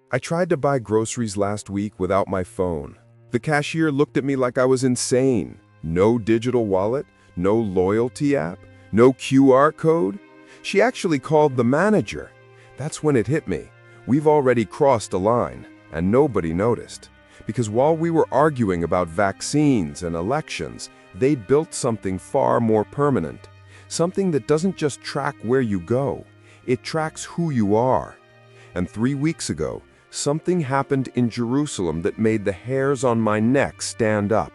I tried to buy groceries last week without my phone. The cashier looked at me like I was insane. No digital wallet, no loyalty app, no QR code. She actually called the manager. That's when it hit me. We've already crossed a line, and nobody noticed. Because while we were arguing about vaccines and elections, they'd built something far more permanent. Something that doesn't just track where you go, it tracks who you are. And 3 weeks ago, something happened in Jerusalem that made the hairs on my neck stand up.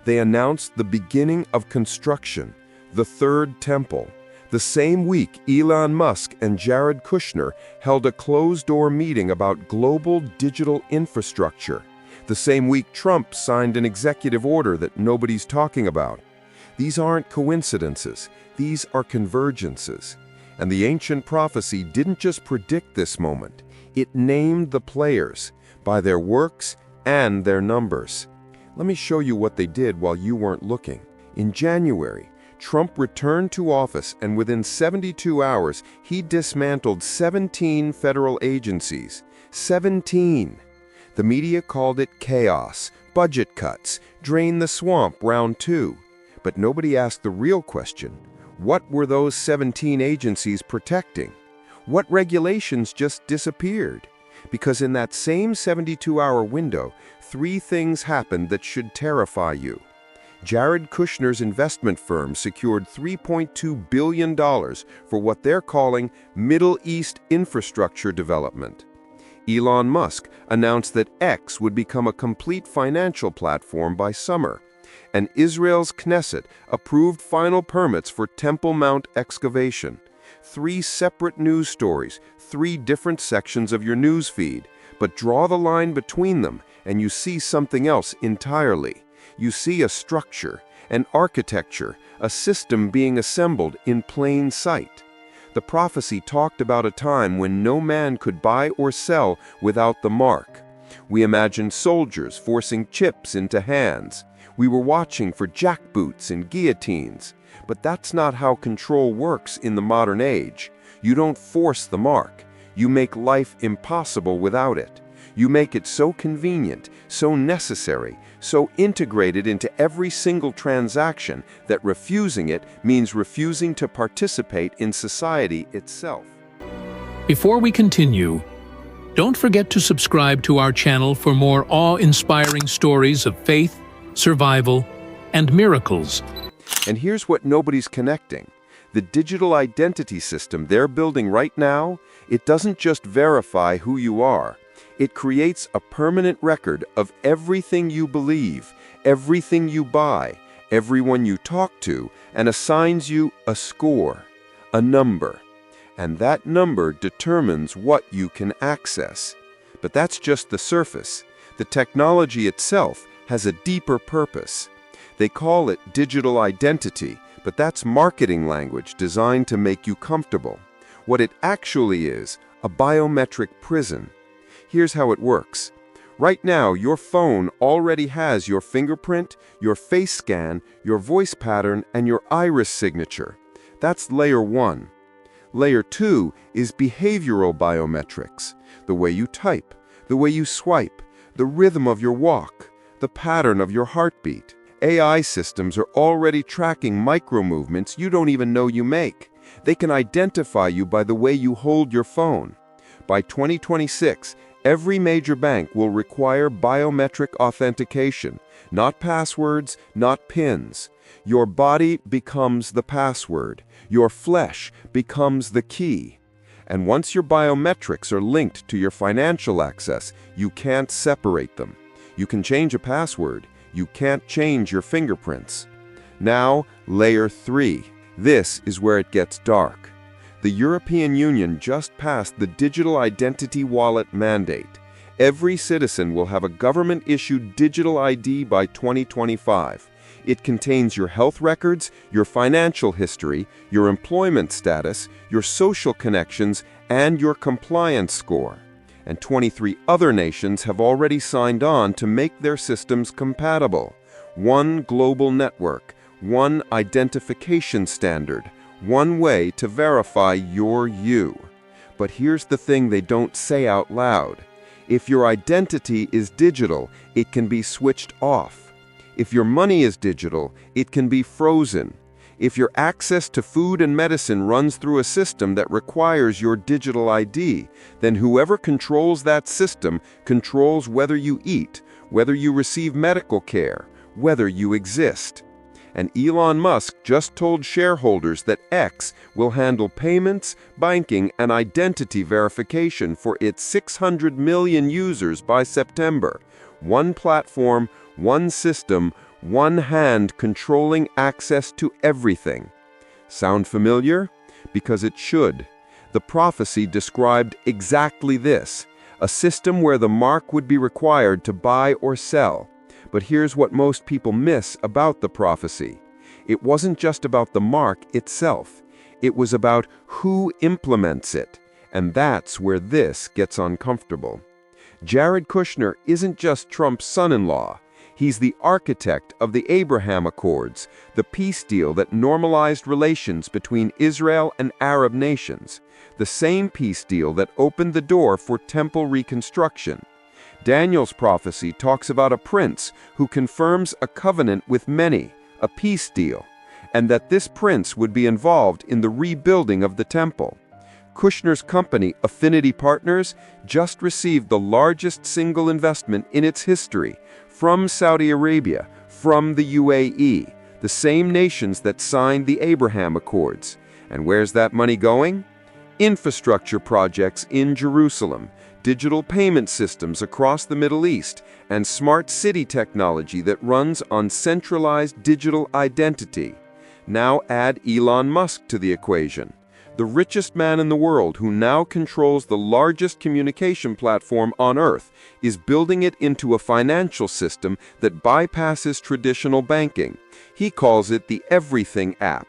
They announced the beginning of construction, the third temple. The same week, Elon Musk and Jared Kushner held a closed-door meeting about global digital infrastructure. The same week, Trump signed an executive order that nobody's talking about. These aren't coincidences, these are convergences. And the ancient prophecy didn't just predict this moment, it named the players by their works and their numbers. Let me show you what they did while you weren't looking. In January, Trump returned to office, and within 72 hours, he dismantled 17 federal agencies. 17! The media called it chaos, budget cuts, drain the swamp round 2. But nobody asked the real question. What were those 17 agencies protecting? What regulations just disappeared? Because in that same 72-hour window, 3 things happened that should terrify you. Jared Kushner's investment firm secured $3.2 billion for what they're calling Middle East infrastructure development. Elon Musk announced that X would become a complete financial platform by summer. And Israel's Knesset approved final permits for Temple Mount excavation. 3 separate news stories, 3 different sections of your news feed. But draw the line between them, and you see something else entirely. You see a structure, an architecture, a system being assembled in plain sight. The prophecy talked about a time when no man could buy or sell without the mark. We imagined soldiers forcing chips into hands. We were watching for jackboots and guillotines. But that's not how control works in the modern age. You don't force the mark. You make life impossible without it. You make it so convenient, so necessary, so integrated into every single transaction that refusing it means refusing to participate in society itself. Before we continue, don't forget to subscribe to our channel for more awe-inspiring stories of faith, survival, and miracles. And here's what nobody's connecting. The digital identity system they're building right now, it doesn't just verify who you are. It creates a permanent record of everything you believe, everything you buy, everyone you talk to, and assigns you a score, a number. And that number determines what you can access. But that's just the surface. The technology itself has a deeper purpose. They call it digital identity, but that's marketing language designed to make you comfortable. What it actually is, a biometric prison. Here's how it works. Right now, your phone already has your fingerprint, your face scan, your voice pattern, and your iris signature. That's layer 1. Layer 2 is behavioral biometrics. The way you type, the way you swipe, the rhythm of your walk, the pattern of your heartbeat. AI systems are already tracking micro-movements you don't even know you make. They can identify you by the way you hold your phone. By 2026, every major bank will require biometric authentication, not passwords, not PINs. Your body becomes the password. Your flesh becomes the key. And once your biometrics are linked to your financial access, you can't separate them. You can change a password. You can't change your fingerprints. Now, layer 3. This is where it gets dark. The European Union just passed the Digital Identity Wallet mandate. Every citizen will have a government-issued digital ID by 2025. It contains your health records, your financial history, your employment status, your social connections, and your compliance score. And 23 other nations have already signed on to make their systems compatible. One global network, one identification standard, one way to verify you're you. But here's the thing they don't say out loud. If your identity is digital, it can be switched off. If your money is digital, it can be frozen. If your access to food and medicine runs through a system that requires your digital ID, then whoever controls that system controls whether you eat, whether you receive medical care, whether you exist. And Elon Musk just told shareholders that X will handle payments, banking, and identity verification for its 600 million users by September. One platform, one system, one hand controlling access to everything. Sound familiar? Because it should. The prophecy described exactly this, a system where the mark would be required to buy or sell. But here's what most people miss about the prophecy. It wasn't just about the mark itself. It was about who implements it. And that's where this gets uncomfortable. Jared Kushner isn't just Trump's son-in-law. He's the architect of the Abraham Accords, the peace deal that normalized relations between Israel and Arab nations, the same peace deal that opened the door for temple reconstruction. Daniel's prophecy talks about a prince who confirms a covenant with many, a peace deal, and that this prince would be involved in the rebuilding of the temple. Kushner's company, Affinity Partners, just received the largest single investment in its history from Saudi Arabia, from the UAE, the same nations that signed the Abraham Accords. And where's that money going? Infrastructure projects in Jerusalem, digital payment systems across the Middle East, and smart city technology that runs on centralized digital identity. Now add Elon Musk to the equation. The richest man in the world, who now controls the largest communication platform on Earth, is building it into a financial system that bypasses traditional banking. He calls it the Everything app.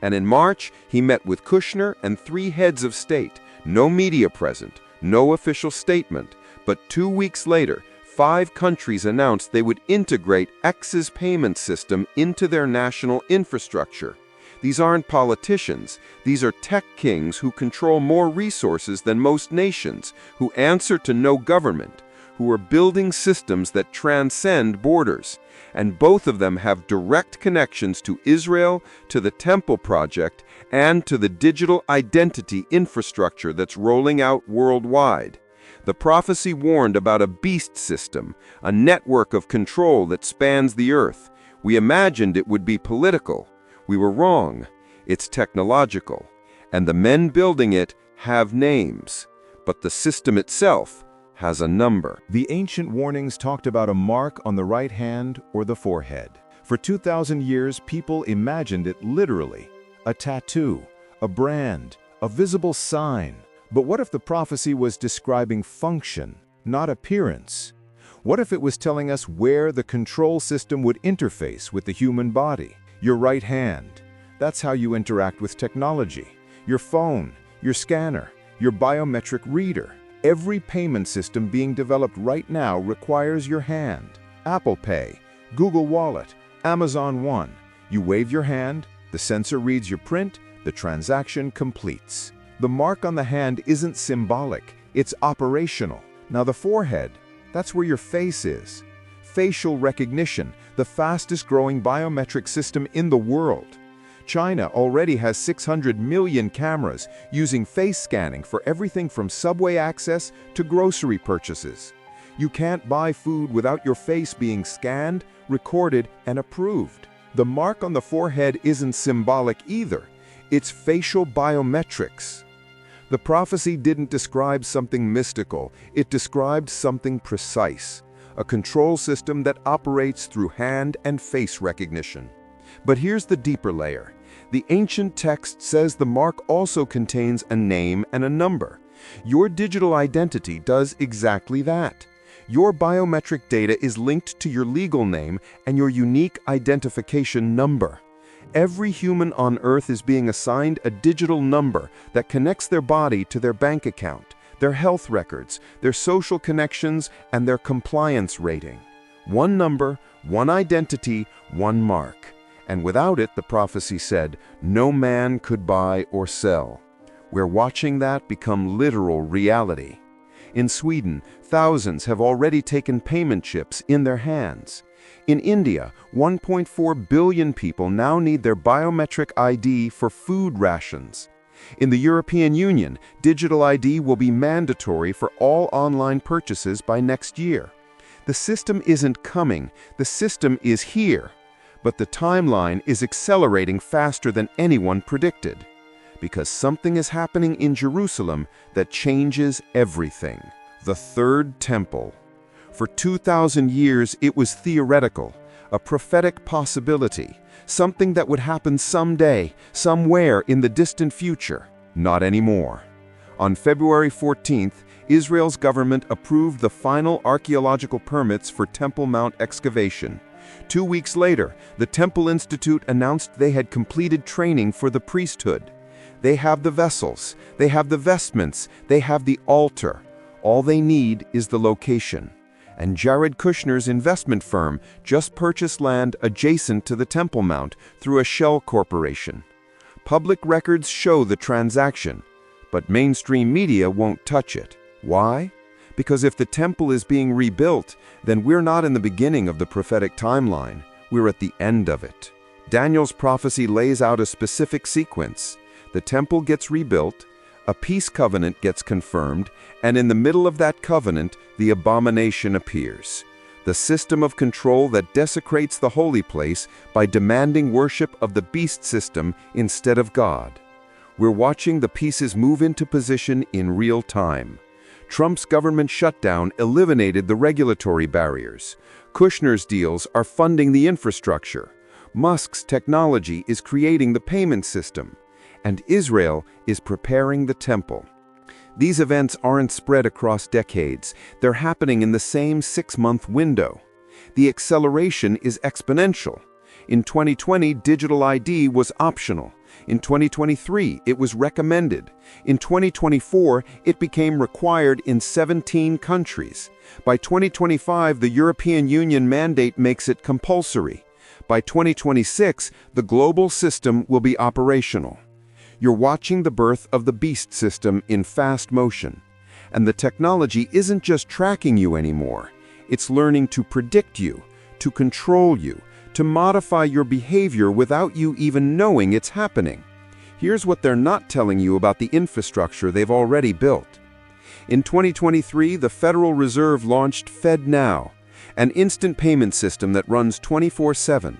And in March, he met with Kushner and 3 heads of state. No media present, no official statement. But 2 weeks later, 5 countries announced they would integrate X's payment system into their national infrastructure. These aren't politicians. These are tech kings who control more resources than most nations, who answer to no government, who are building systems that transcend borders. And both of them have direct connections to Israel, to the Temple Project, and to the digital identity infrastructure that's rolling out worldwide. The prophecy warned about a beast system, a network of control that spans the earth. We imagined it would be political. We were wrong. It's technological. And the men building it have names. But the system itself has a number. The ancient warnings talked about a mark on the right hand or the forehead. For 2,000 years, people imagined it literally. A tattoo, a brand, a visible sign. But what if the prophecy was describing function, not appearance? What if it was telling us where the control system would interface with the human body? Your right hand. That's how you interact with technology. Your phone, your scanner, your biometric reader. Every payment system being developed right now requires your hand. Apple Pay, Google Wallet, Amazon One. You wave your hand, the sensor reads your print, the transaction completes. The mark on the hand isn't symbolic, it's operational. Now the forehead, that's where your face is. Facial recognition, the fastest growing biometric system in the world. China already has 600 million cameras using face scanning for everything from subway access to grocery purchases. You can't buy food without your face being scanned, recorded, and approved. The mark on the forehead isn't symbolic either. It's facial biometrics. The prophecy didn't describe something mystical. It described something precise. A control system that operates through hand and face recognition. But here's the deeper layer. The ancient text says the mark also contains a name and a number. Your digital identity does exactly that. Your biometric data is linked to your legal name and your unique identification number. Every human on Earth is being assigned a digital number that connects their body to their bank account, their health records, their social connections, and their compliance rating. One number, one identity, one mark. And without it, the prophecy said, no man could buy or sell. We're watching that become literal reality. In Sweden, thousands have already taken payment chips in their hands. In India, 1.4 billion people now need their biometric ID for food rations. In the European Union, digital ID will be mandatory for all online purchases by next year. The system isn't coming, the system is here. But the timeline is accelerating faster than anyone predicted. Because something is happening in Jerusalem that changes everything. The Third Temple. For 2,000 years, it was theoretical, a prophetic possibility, something that would happen someday, somewhere in the distant future. Not anymore. On February 14th, Israel's government approved the final archaeological permits for Temple Mount excavation. 2 weeks later, the Temple Institute announced they had completed training for the priesthood. They have the vessels, they have the vestments, they have the altar. All they need is the location. And Jared Kushner's investment firm just purchased land adjacent to the Temple Mount through a shell corporation. Public records show the transaction, but mainstream media won't touch it. Why? Because if the temple is being rebuilt, then we're not in the beginning of the prophetic timeline, we're at the end of it. Daniel's prophecy lays out a specific sequence. The temple gets rebuilt, a peace covenant gets confirmed, and in the middle of that covenant, the abomination appears. The system of control that desecrates the holy place by demanding worship of the beast system instead of God. We're watching the pieces move into position in real time. Trump's government shutdown eliminated the regulatory barriers. Kushner's deals are funding the infrastructure. Musk's technology is creating the payment system. And Israel is preparing the temple. These events aren't spread across decades. They're happening in the same 6-month window. The acceleration is exponential. In 2020, digital ID was optional. In 2023, it was recommended. In 2024, it became required in 17 countries. By 2025, the European Union mandate makes it compulsory. By 2026, the global system will be operational. You're watching the birth of the beast system in fast motion. And the technology isn't just tracking you anymore. It's learning to predict you, to control you, to modify your behavior without you even knowing it's happening. Here's what they're not telling you about the infrastructure they've already built. In 2023, the Federal Reserve launched FedNow, an instant payment system that runs 24/7.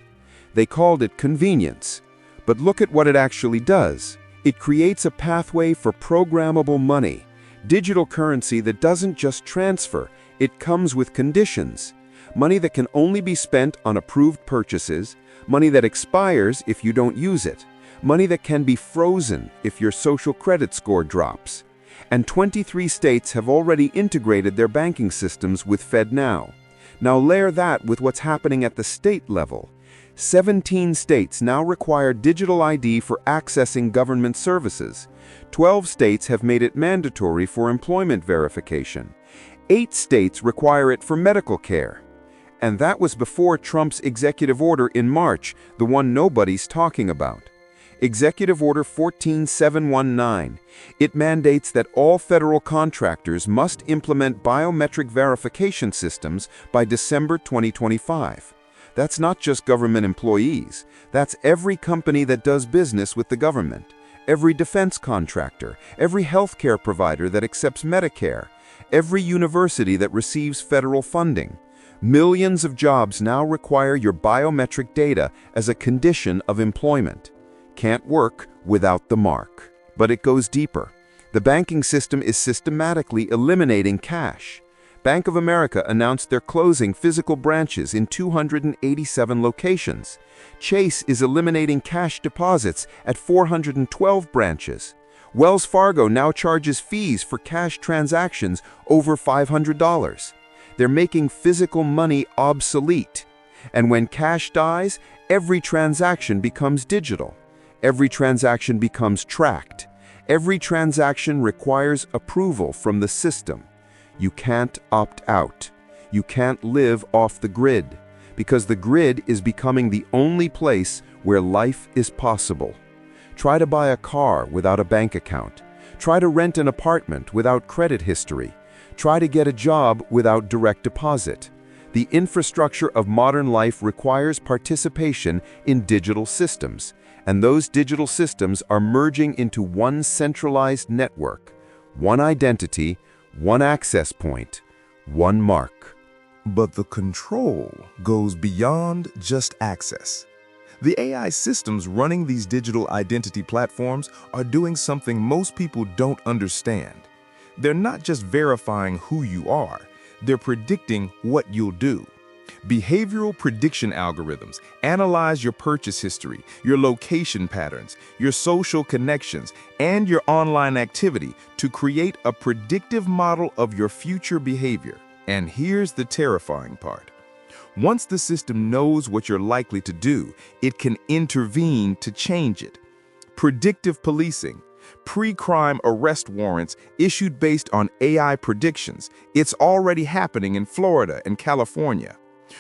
They called it convenience. But look at what it actually does. It creates a pathway for programmable money, digital currency that doesn't just transfer, it comes with conditions. Money that can only be spent on approved purchases, money that expires if you don't use it, money that can be frozen if your social credit score drops. And 23 states have already integrated their banking systems with FedNow. Now layer that with what's happening at the state level. 17 states now require digital ID for accessing government services. 12 states have made it mandatory for employment verification. 8 states require it for medical care. And that was before Trump's executive order in March, the one nobody's talking about. Executive Order 14719. It mandates that all federal contractors must implement biometric verification systems by December 2025. That's not just government employees. That's every company that does business with the government, every defense contractor, every healthcare provider that accepts Medicare, every university that receives federal funding. Millions of jobs now require your biometric data as a condition of employment. Can't work without the mark. But it goes deeper. The banking system is systematically eliminating cash. Bank of America announced they're closing physical branches in 287 locations. Chase is eliminating cash deposits at 412 branches. Wells Fargo now charges fees for cash transactions over $500. They're making physical money obsolete. And when cash dies, every transaction becomes digital. Every transaction becomes tracked. Every transaction requires approval from the system. You can't opt out. You can't live off the grid, because the grid is becoming the only place where life is possible. Try to buy a car without a bank account. Try to rent an apartment without credit history. Try to get a job without direct deposit. The infrastructure of modern life requires participation in digital systems, and those digital systems are merging into one centralized network, one identity, one access point, one mark. But the control goes beyond just access. The AI systems running these digital identity platforms are doing something most people don't understand. They're not just verifying who you are, they're predicting what you'll do. Behavioral prediction algorithms analyze your purchase history, your location patterns, your social connections, and your online activity to create a predictive model of your future behavior. And here's the terrifying part. Once the system knows what you're likely to do, it can intervene to change it. Predictive policing, pre-crime arrest warrants issued based on AI predictions. It's already happening in Florida and California.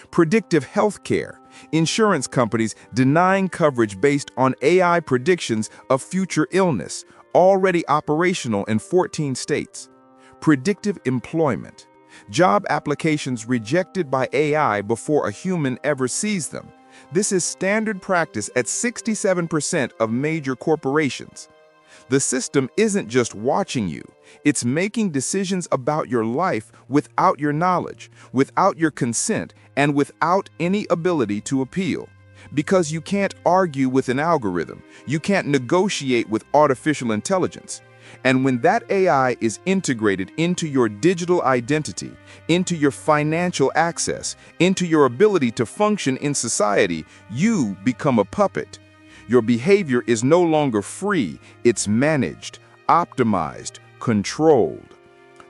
Predictive healthcare, insurance companies denying coverage based on AI predictions of future illness, already operational in 14 states. Predictive employment, job applications rejected by AI before a human ever sees them. This is standard practice at 67% of major corporations. The system isn't just watching you, it's making decisions about your life without your knowledge, without your consent, and without any ability to appeal. Because you can't argue with an algorithm, you can't negotiate with artificial intelligence. And when that AI is integrated into your digital identity, into your financial access, into your ability to function in society, you become a puppet. Your behavior is no longer free, it's managed, optimized, controlled.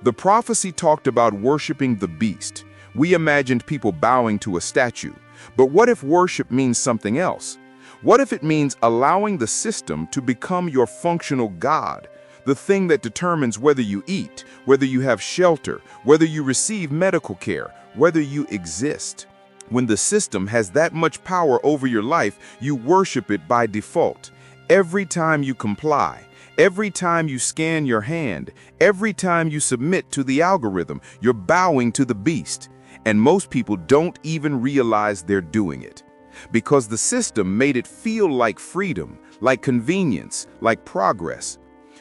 The prophecy talked about worshiping the beast. We imagined people bowing to a statue. But what if worship means something else? What if it means allowing the system to become your functional God? The thing that determines whether you eat, whether you have shelter, whether you receive medical care, whether you exist. When the system has that much power over your life, you worship it by default. Every time you comply, every time you scan your hand, every time you submit to the algorithm, you're bowing to the beast. And most people don't even realize they're doing it. Because the system made it feel like freedom, like convenience, like progress.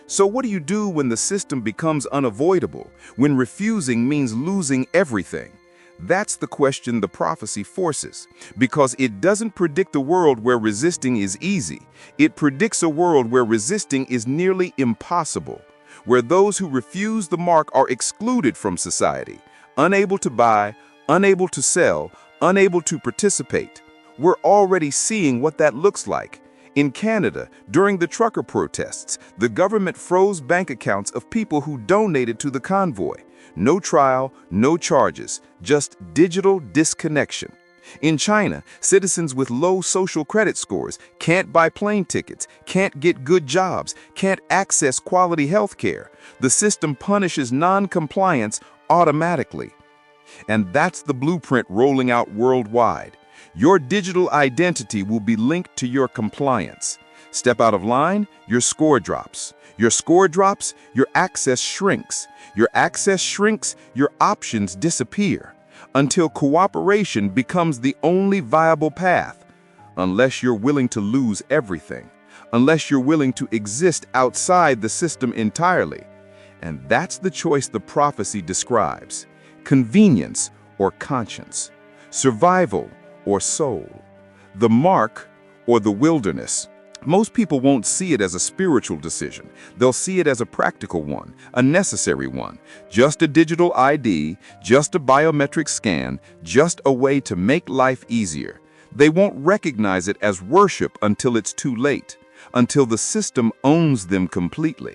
So what do you do when the system becomes unavoidable, when refusing means losing everything? That's the question the prophecy forces, because it doesn't predict a world where resisting is easy. It predicts a world where resisting is nearly impossible, where those who refuse the mark are excluded from society, unable to buy, unable to sell, unable to participate. We're already seeing what that looks like. In Canada, during the trucker protests, the government froze bank accounts of people who donated to the convoy. No trial, no charges, just digital disconnection. In China, citizens with low social credit scores can't buy plane tickets, can't get good jobs, can't access quality health care. The system punishes non-compliance automatically. And that's the blueprint rolling out worldwide. Your digital identity will be linked to your compliance. Step out of line, your score drops. Your score drops, your access shrinks. Your access shrinks, your options disappear. Until cooperation becomes the only viable path. Unless you're willing to lose everything. Unless you're willing to exist outside the system entirely. And that's the choice the prophecy describes. Convenience or conscience. Survival or soul. The mark or the wilderness. Most people won't see it as a spiritual decision. They'll see it as a practical one, a necessary one. Just a digital ID, just a biometric scan, just a way to make life easier. They won't recognize it as worship until it's too late, until the system owns them completely.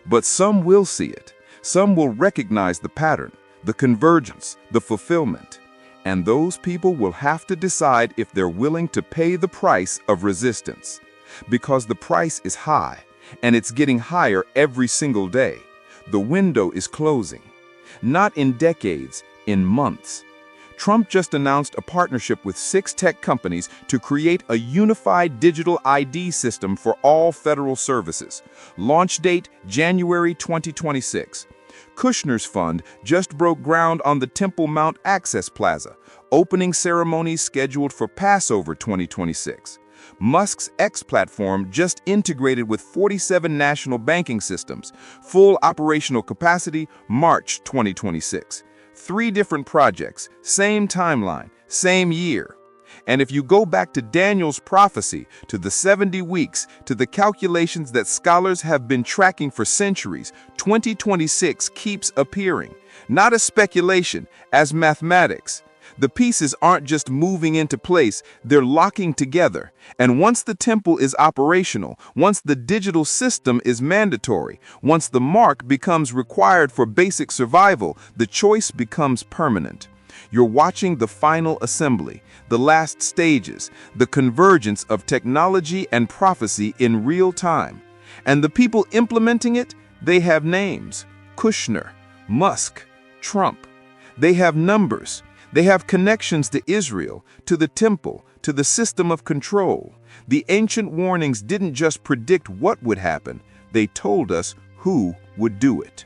But some will see it. Some will recognize the pattern, the convergence, the fulfillment. And those people will have to decide if they're willing to pay the price of resistance. Because the price is high, and it's getting higher every single day. The window is closing. Not in decades, in months. Trump just announced a partnership with 6 tech companies to create a unified digital ID system for all federal services. Launch date, January 2026. Kushner's fund just broke ground on the Temple Mount Access Plaza, opening ceremonies scheduled for Passover 2026. Musk's X platform just integrated with 47 national banking systems, full operational capacity March 2026. 3 different projects, same timeline, same year. And if you go back to Daniel's prophecy, to the 70 weeks, to the calculations that scholars have been tracking for centuries, 2026 keeps appearing. Not as speculation, as mathematics. The pieces aren't just moving into place, they're locking together. And once the temple is operational, once the digital system is mandatory, once the mark becomes required for basic survival, the choice becomes permanent. You're watching the final assembly, the last stages, the convergence of technology and prophecy in real time. And the people implementing it, they have names: Kushner, Musk, Trump. They have numbers. They have connections to Israel, to the temple, to the system of control. The ancient warnings didn't just predict what would happen, they told us who would do it.